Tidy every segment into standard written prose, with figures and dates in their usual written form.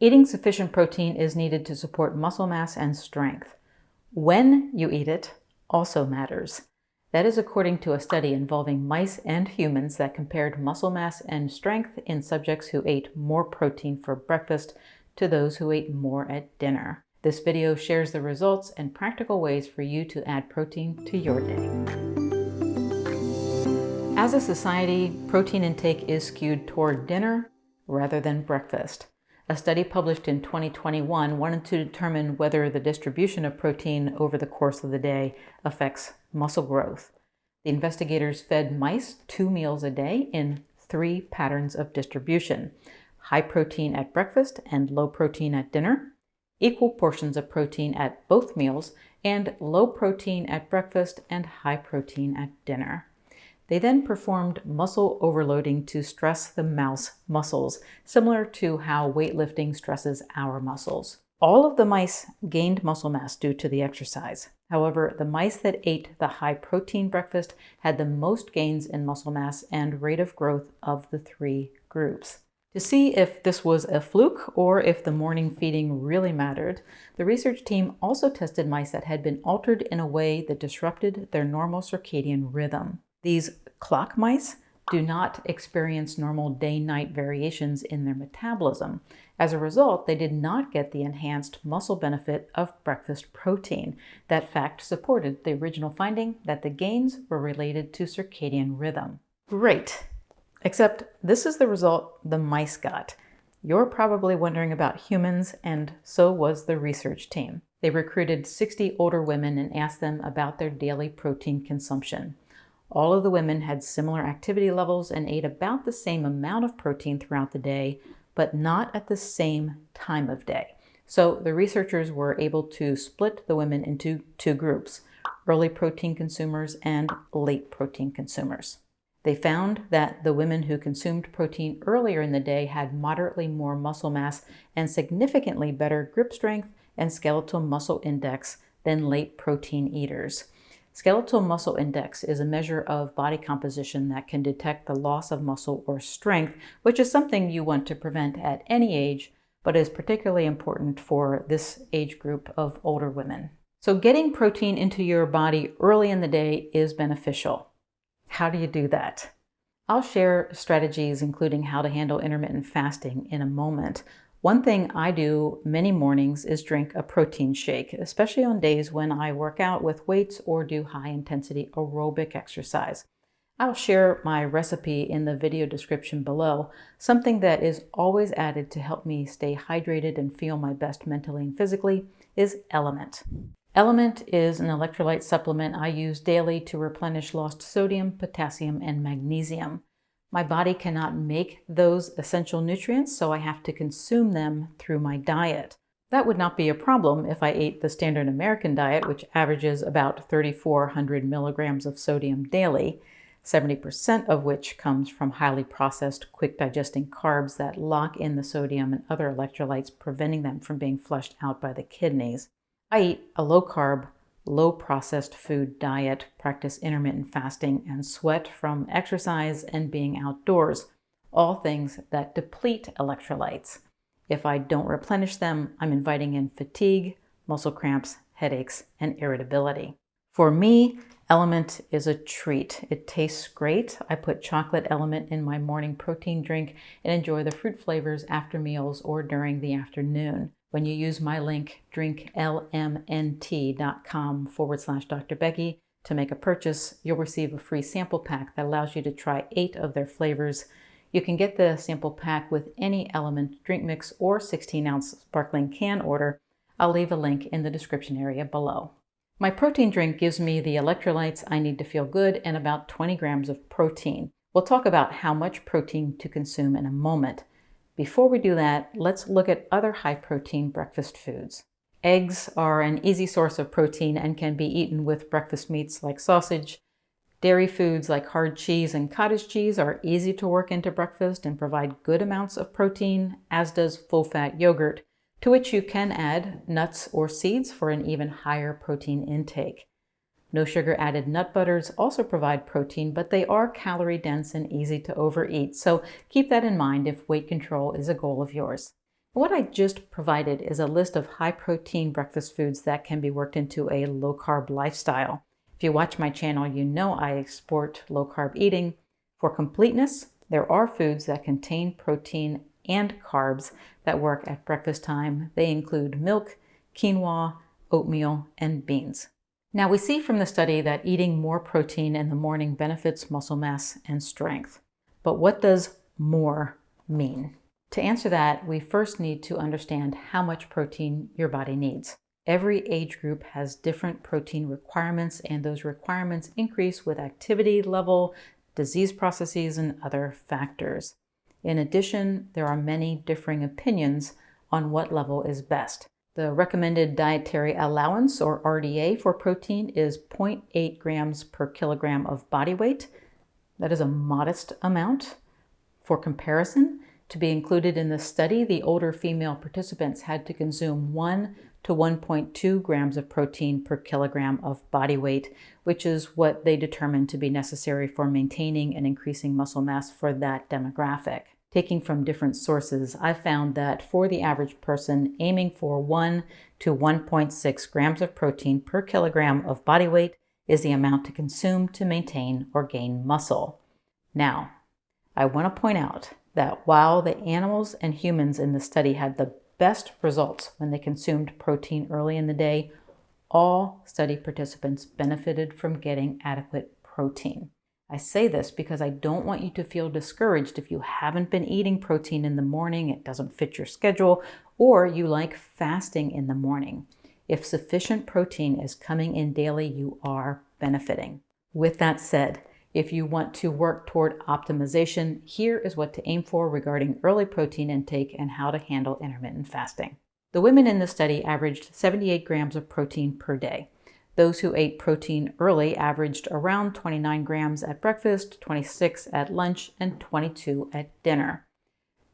Eating sufficient protein is needed to support muscle mass and strength. When you eat it also matters. That is according to a study involving mice and humans that compared muscle mass and strength in subjects who ate more protein for breakfast to those who ate more at dinner. This video shares the results and practical ways for you to add protein to your day. As a society, protein intake is skewed toward dinner rather than breakfast. A study published in 2021 wanted to determine whether the distribution of protein over the course of the day affects muscle growth. The investigators fed mice 2 meals a day in 3 patterns of distribution: high protein at breakfast and low protein at dinner, equal portions of protein at both meals, and low protein at breakfast and high protein at dinner. They then performed muscle overloading to stress the mouse muscles, similar to how weightlifting stresses our muscles. All of the mice gained muscle mass due to the exercise. However, the mice that ate the high-protein breakfast had the most gains in muscle mass and rate of growth of the 3 groups. To see if this was a fluke or if the morning feeding really mattered, the research team also tested mice that had been altered in a way that disrupted their normal circadian rhythm. These clock mice do not experience normal day-night variations in their metabolism. As a result, they did not get the enhanced muscle benefit of breakfast protein. That fact supported the original finding that the gains were related to circadian rhythm. Great! Except this is the result the mice got. You're probably wondering about humans, and so was the research team. They recruited 60 older women and asked them about their daily protein consumption. All of the women had similar activity levels and ate about the same amount of protein throughout the day, but not at the same time of day. So the researchers were able to split the women into 2 groups: early protein consumers and late protein consumers. They found that the women who consumed protein earlier in the day had moderately more muscle mass and significantly better grip strength and skeletal muscle index than late protein eaters. Skeletal muscle index is a measure of body composition that can detect the loss of muscle or strength, which is something you want to prevent at any age, but is particularly important for this age group of older women. So getting protein into your body early in the day is beneficial. How do you do that? I'll share strategies including how to handle intermittent fasting in a moment. One thing I do many mornings is drink a protein shake, especially on days when I work out with weights or do high-intensity aerobic exercise. I'll share my recipe in the video description below. Something that is always added to help me stay hydrated and feel my best mentally and physically is Element. Element is an electrolyte supplement I use daily to replenish lost sodium, potassium, and magnesium. My body cannot make those essential nutrients, so I have to consume them through my diet. That would not be a problem if I ate the standard American diet, which averages about 3,400 milligrams of sodium daily, 70% of which comes from highly processed, quick-digesting carbs that lock in the sodium and other electrolytes, preventing them from being flushed out by the kidneys. I eat a low-carb, low-processed food diet, practice intermittent fasting, and sweat from exercise and being outdoors, all things that deplete electrolytes. If I don't replenish them, I'm inviting in fatigue, muscle cramps, headaches, and irritability. For me, Element is a treat. It tastes great. I put chocolate Element in my morning protein drink and enjoy the fruit flavors after meals or during the afternoon. When you use my link, drinklmnt.com/Dr. Becky, to make a purchase, you'll receive a free sample pack that allows you to try 8 of their flavors. You can get the sample pack with any Element drink mix or 16-ounce sparkling can order. I'll leave a link in the description area below. My protein drink gives me the electrolytes I need to feel good and about 20 grams of protein. We'll talk about how much protein to consume in a moment. Before we do that, let's look at other high-protein breakfast foods. Eggs are an easy source of protein and can be eaten with breakfast meats like sausage. Dairy foods like hard cheese and cottage cheese are easy to work into breakfast and provide good amounts of protein, as does full-fat yogurt, to which you can add nuts or seeds for an even higher protein intake. No sugar added nut butters also provide protein, but they are calorie dense and easy to overeat, so keep that in mind if weight control is a goal of yours. What I just provided is a list of high-protein breakfast foods that can be worked into a low-carb lifestyle. If you watch my channel, you know I export low-carb eating. For completeness, there are foods that contain protein and carbs that work at breakfast time. They include milk, quinoa, oatmeal, and beans. Now, we see from the study that eating more protein in the morning benefits muscle mass and strength. But what does more mean? To answer that, we first need to understand how much protein your body needs. Every age group has different protein requirements, and those requirements increase with activity level, disease processes, and other factors. In addition, there are many differing opinions on what level is best. The recommended dietary allowance, or RDA, for protein is 0.8 grams per kilogram of body weight. That is a modest amount. For comparison, to be included in the study, the older female participants had to consume 1 to 1.2 grams of protein per kilogram of body weight, which is what they determined to be necessary for maintaining and increasing muscle mass for that demographic. Taking from different sources, I found that for the average person, aiming for 1 to 1.6 grams of protein per kilogram of body weight is the amount to consume to maintain or gain muscle. Now, I want to point out that while the animals and humans in the study had the best results when they consumed protein early in the day, all study participants benefited from getting adequate protein. I say this because I don't want you to feel discouraged if you haven't been eating protein in the morning, it doesn't fit your schedule, or you like fasting in the morning. If sufficient protein is coming in daily, you are benefiting. With that said, if you want to work toward optimization, here is what to aim for regarding early protein intake and how to handle intermittent fasting. The women in the study averaged 78 grams of protein per day. Those who ate protein early averaged around 29 grams at breakfast, 26 at lunch, and 22 at dinner.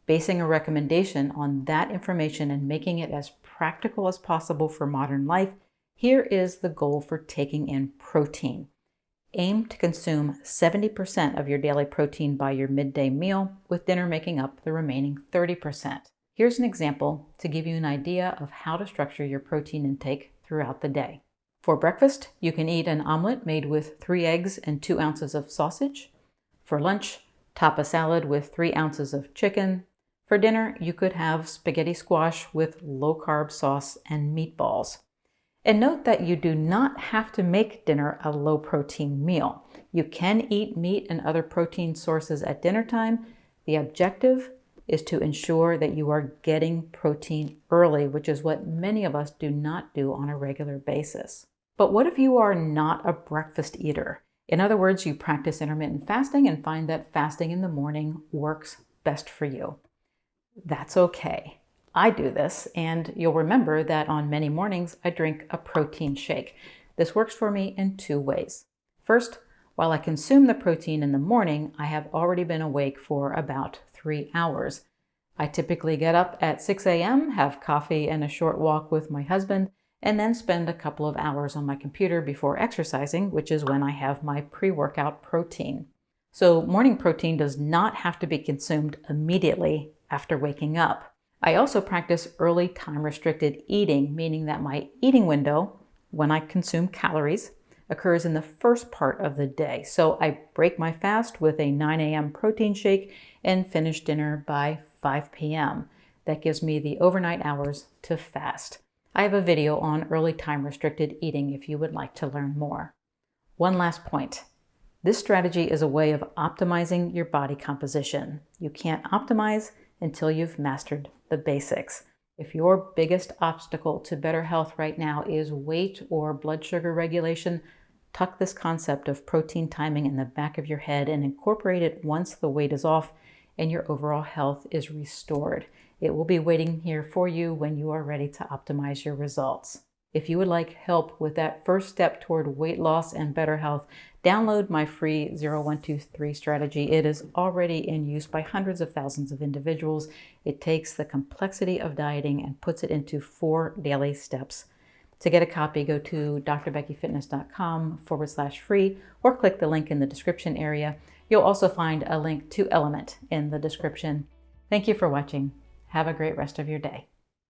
Basing a recommendation on that information and making it as practical as possible for modern life, here is the goal for taking in protein. Aim to consume 70% of your daily protein by your midday meal, with dinner making up the remaining 30%. Here's an example to give you an idea of how to structure your protein intake throughout the day. For breakfast, you can eat an omelet made with 3 eggs and 2 ounces of sausage. For lunch, top a salad with 3 ounces of chicken. For dinner, you could have spaghetti squash with low-carb sauce and meatballs. And note that you do not have to make dinner a low-protein meal. You can eat meat and other protein sources at dinner time. The objective is to ensure that you are getting protein early, which is what many of us do not do on a regular basis. But what if you are not a breakfast eater? In other words, you practice intermittent fasting and find that fasting in the morning works best for you. That's okay. I do this, and you'll remember that on many mornings I drink a protein shake. This works for me in 2 ways. First, while I consume the protein in the morning, I have already been awake for about 3 hours. I typically get up at 6 a.m., have coffee and a short walk with my husband, and then spend a couple of hours on my computer before exercising, which is when I have my pre-workout protein. So morning protein does not have to be consumed immediately after waking up. I also practice early time-restricted eating, meaning that my eating window, when I consume calories, occurs in the first part of the day. So I break my fast with a 9 a.m. protein shake and finish dinner by 5 p.m. That gives me the overnight hours to fast. I have a video on early time-restricted eating if you would like to learn more. One last point. This strategy is a way of optimizing your body composition. You can't optimize until you've mastered the basics. If your biggest obstacle to better health right now is weight or blood sugar regulation, tuck this concept of protein timing in the back of your head and incorporate it once the weight is off and your overall health is restored. It will be waiting here for you when you are ready to optimize your results. If you would like help with that first step toward weight loss and better health, download my free 0123 strategy. It is already in use by hundreds of thousands of individuals. It takes the complexity of dieting and puts it into 4 daily steps. To get a copy, go to drbeckyfitness.com/free or click the link in the description area. You'll also find a link to Element in the description. Thank you for watching. Have a great rest of your day.